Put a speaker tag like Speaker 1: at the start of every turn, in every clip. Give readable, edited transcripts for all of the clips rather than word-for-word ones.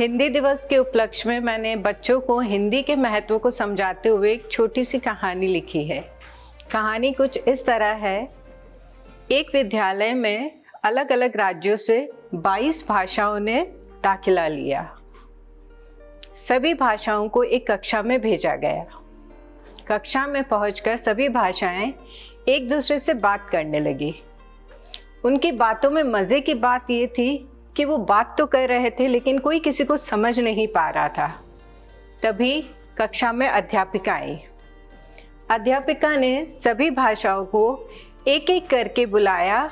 Speaker 1: हिंदी दिवस के उपलक्ष्य में मैंने बच्चों को हिंदी के महत्व को समझाते हुए एक छोटी सी कहानी लिखी है। कहानी कुछ इस तरह है। एक विद्यालय में अलग अलग राज्यों से 22 भाषाओं ने दाखिला लिया। सभी भाषाओं को एक कक्षा में भेजा गया। कक्षा में पहुंचकर सभी भाषाएं एक दूसरे से बात करने लगी। उनकी बातों में मज़े की बात ये थी कि वो बात तो कर रहे थे लेकिन कोई किसी को समझ नहीं पा रहा था। तभी कक्षा में अध्यापिका आई। अध्यापिका ने सभी भाषाओं को एक एक करके बुलाया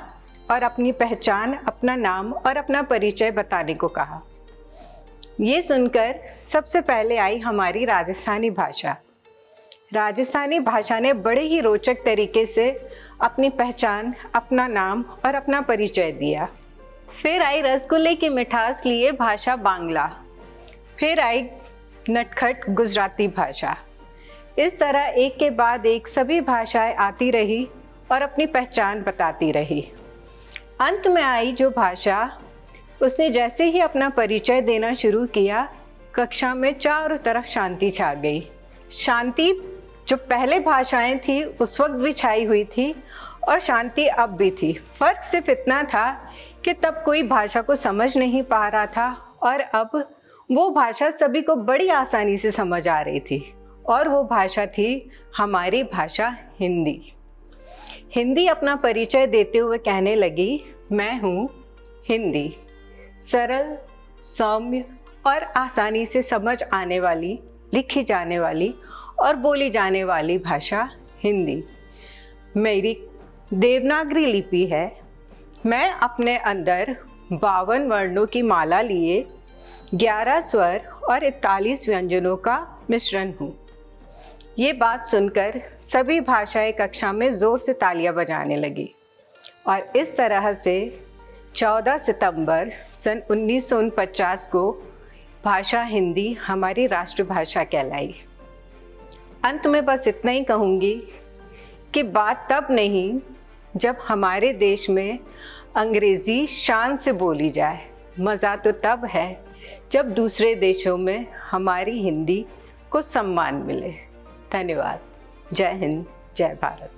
Speaker 1: और अपनी पहचान, अपना नाम और अपना परिचय बताने को कहा। ये सुनकर सबसे पहले आई हमारी राजस्थानी भाषा। राजस्थानी भाषा ने बड़े ही रोचक तरीके से अपनी पहचान, अपना नाम और अपना परिचय दिया। फिर आई रसगुल्ले की मिठास लिए भाषा बांग्ला। फिर आई नटखट गुजराती भाषा। इस तरह एक के बाद एक सभी भाषाएं आती रही और अपनी पहचान बताती रही। अंत में आई जो भाषा, उसने जैसे ही अपना परिचय देना शुरू किया, कक्षा में चारों तरफ शांति छा गई। शांति जो पहले भाषाएं थी उस वक्त भी छाई हुई थी और शांति अब भी थी। फर्क सिर्फ इतना था कि तब कोई भाषा को समझ नहीं पा रहा था और अब वो भाषा सभी को बड़ी आसानी से समझ आ रही थी, और वो भाषा थी हमारी भाषा हिंदी। हिंदी अपना परिचय देते हुए कहने लगी, मैं हूँ हिंदी। सरल, सौम्य और आसानी से समझ आने वाली, लिखी जाने वाली और बोली जाने वाली भाषा हिंदी मेरी देवनागरी लिपि है। मैं अपने अंदर 52 वर्णों की माला लिए 11 स्वर और 41 व्यंजनों का मिश्रण हूँ। ये बात सुनकर सभी भाषाएं कक्षा में ज़ोर से तालियां बजाने लगी और इस तरह से 14 सितंबर सन 1949 को भाषा हिंदी हमारी राष्ट्रभाषा कहलाई। अंत में बस इतना ही कहूँगी कि बात तब नहीं जब हमारे देश में अंग्रेज़ी शान से बोली जाए। मज़ा तो तब है जब दूसरे देशों में हमारी हिंदी को सम्मान मिले। धन्यवाद। जय हिंद, जय भारत।